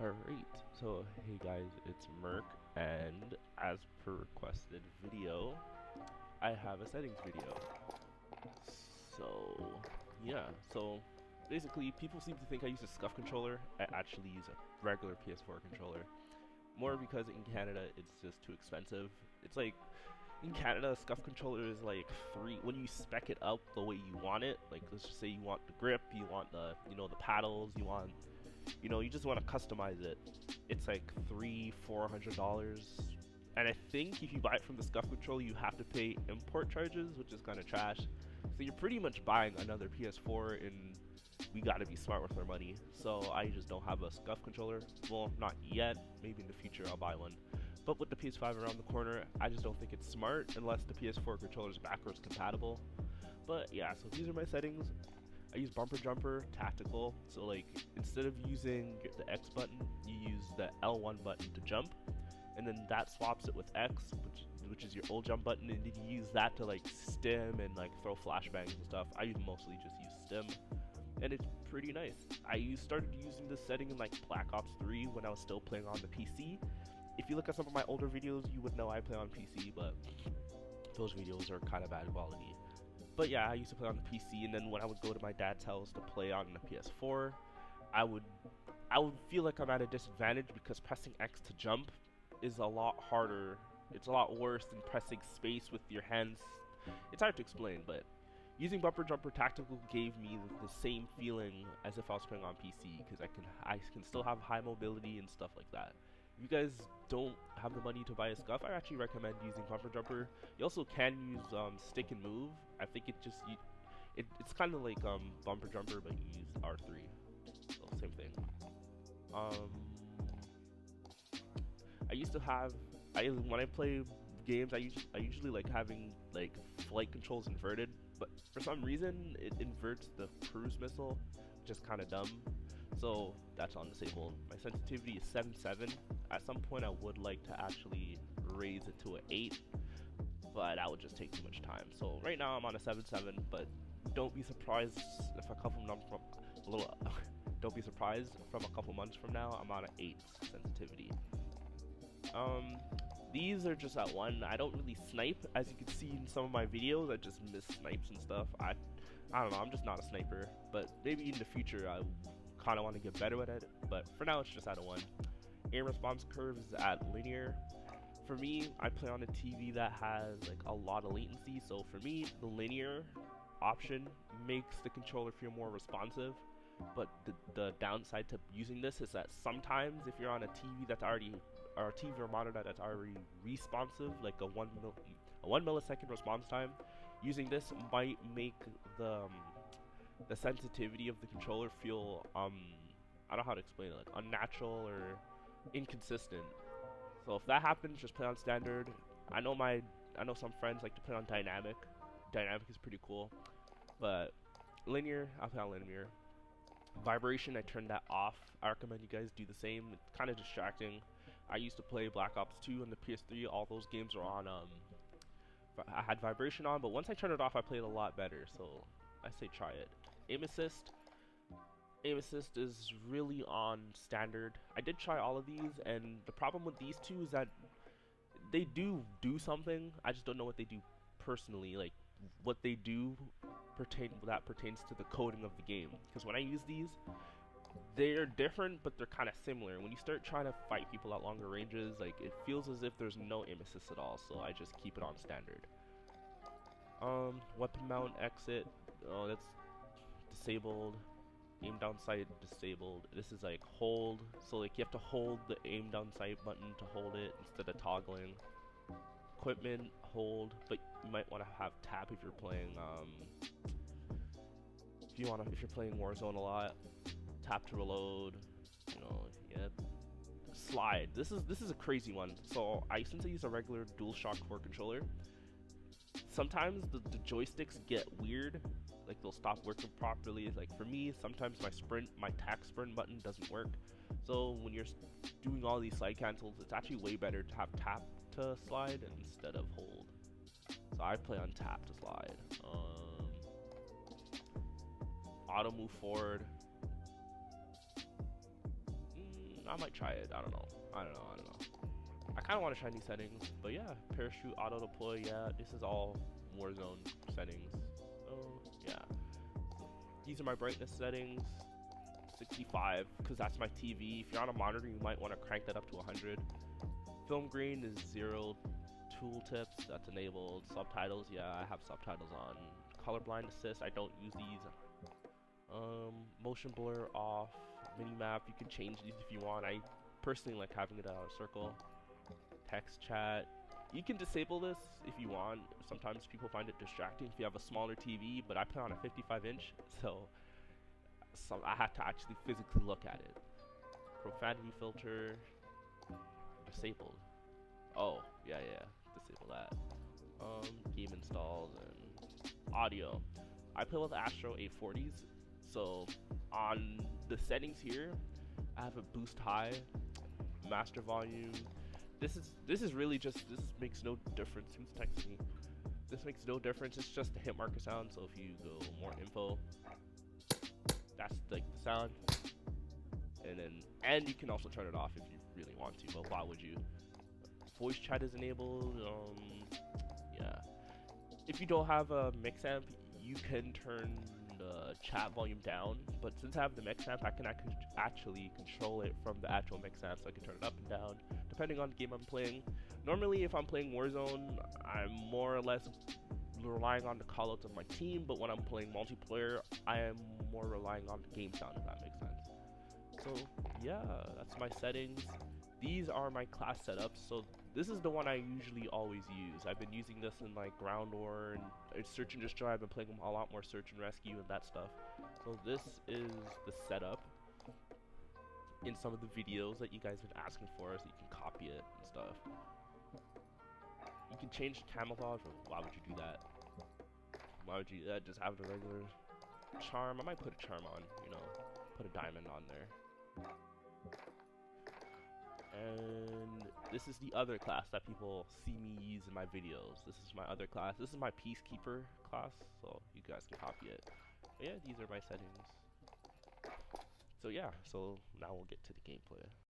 Alright, so hey guys, it's Merc, and as per requested video, I have a settings video. So, yeah, so basically, people seem to think I use a SCUF controller. I actually use a regular PS4 controller. More because in Canada, it's just too expensive. It's like, in Canada, a SCUF controller is like when you spec it up the way you want it, like let's just say you want the grip, you want the paddles, you just want to customize it. It's like $300-400, and I think if you buy it from the SCUF controller, you have to pay import charges, which is kind of trash. So you're pretty much buying another PS4, and we gotta be smart with our money. So I just don't have a SCUF controller. Well, not yet. Maybe in the future I'll buy one. But with the PS5 around the corner, I just don't think it's smart unless the PS4 controller is backwards compatible. But yeah, so these are my settings. I use bumper jumper tactical, so like instead of using the X button, you use the L1 button to jump, and then that swaps it with X, which is your old jump button, and then you use that to like stim and like throw flashbangs and stuff. I mostly just use stim, and it's pretty nice. Started using this setting in like Black Ops 3 when I was still playing on the PC. If you look at some of my older videos, you would know I play on PC, but those videos are kind of bad quality. But yeah, I used to play on the PC, and then when I would go to my dad's house to play on the PS4, I would I would feel like I'm at a disadvantage because pressing X to jump is a lot harder. It's a lot worse than pressing space with your hands. It's hard to explain, but using bumper jumper tactical gave me the same feeling as if I was playing on PC because I can still have high mobility and stuff like that. If you guys don't have the money to buy a SCUF, I actually recommend using bumper jumper. You also can use stick and move. I think it's kind of like bumper jumper, but you use R3. So same thing. Um, I used to have when I play games, I usually like having like flight controls inverted, but for some reason it inverts the cruise missile, which is kind of dumb. So that's on disabled. My sensitivity is 7.7. At some point, I would like to actually raise it to an 8, but that would just take too much time. So right now I'm on a 7.7, but don't be surprised if a couple months from a little. Don't be surprised from a couple months from now I'm on an 8 sensitivity. Um, these are just at 1. I don't really snipe, as you can see in some of my videos. I just miss snipes and stuff. I don't know. I'm just not a sniper, but maybe in the future I kind of want to get better at it. But for now, it's just at a 1. Aim response curve is at linear. For me, I play on a TV that has like a lot of latency, so for me, the linear option makes the controller feel more responsive. But the downside to using this is that sometimes if you're on a TV that's already or a TV or monitor that's already responsive, like a 1 millisecond response time, using this might make the sensitivity of the controller feel I don't know how to explain it, like unnatural or inconsistent. So if that happens, just play on standard. I know some friends like to play on dynamic. Dynamic is pretty cool, but linear, I'll play on linear. Vibration, I turned that off. I recommend you guys do the same. It's kind of distracting. I used to play Black Ops 2 on the PS3. All those games were on. I had vibration on, but once I turned it off, I played a lot better. So I say try it. Aim assist. Aim assist is really on standard. I did try all of these, and the problem with these two is that they do something. I just don't know what they do personally. Like what they do pertains to the coding of the game. Because when I use these, they're different, but they're kind of similar. When you start trying to fight people at longer ranges, like it feels as if there's no aim assist at all. So I just keep it on standard. Weapon mount exit. Oh, that's disabled. Aim down sight disabled. This is like hold. So like you have to hold the aim down sight button to hold it instead of toggling. Equipment hold, but you might want to have tap if you're playing if you're playing Warzone a lot. Tap to reload. Yep. Slide. This is a crazy one. So since I use a regular DualShock 4 controller, sometimes the joysticks get weird. Like they'll stop working properly. Like for me, sometimes my tack sprint button doesn't work. So when you're doing all these slide cancels, it's actually way better to have tap to slide instead of hold. So I play on tap to slide. Auto move forward. I might try it. I don't know. I don't know. I don't know. I kind of want to try new settings, but yeah, parachute auto deploy. Yeah, this is all Warzone settings. So yeah, these are my brightness settings. 65 because that's my TV. If you're on a monitor, you might want to crank that up to 100. Film grain is 0. Tooltips, that's enabled. Subtitles, yeah, I have subtitles on. Colorblind assist, I don't use these. Motion blur off. Minimap, you can change these if you want. I personally like having it out of circle. Text chat, you can disable this if you want. Sometimes people find it distracting if you have a smaller TV, but I play on a 55-inch, so I have to actually physically look at it. Profanity filter, disabled. Oh, yeah, disable that. Game installs and audio. I play with Astro 840s, so on the settings here, I have a boost high, master volume. This is really just, this makes no difference. Who's texting me? This makes no difference. It's just the hit marker sound. So if you go more info, that's like the sound, and you can also turn it off if you really want to. But why would you? Voice chat is enabled. Yeah. If you don't have a mix amp, you can turn the chat volume down. But since I have the mix amp, I can actually control it from the actual mix amp, so I can turn it up and down depending on the game I'm playing. Normally, if I'm playing Warzone, I'm more or less relying on the callouts of my team. But when I'm playing multiplayer, I am more relying on the game sound, if that makes sense. So yeah, that's my settings. These are my class setups. So this is the one I usually always use. I've been using this in like Ground War and Search and Destroy. I've been playing a lot more Search and Rescue and that stuff. So this is the setup in some of the videos that you guys have been asking for, so you can copy it and stuff. You can change camouflage, but why would you do that? Why would you do that? Just have the regular charm. I might put a charm on, you know, put a diamond on there. And this is the other class that people see me use in my videos. This is my other class. This is my Peacekeeper class, so you guys can copy it. But yeah, these are my settings. So yeah, so now we'll get to the gameplay.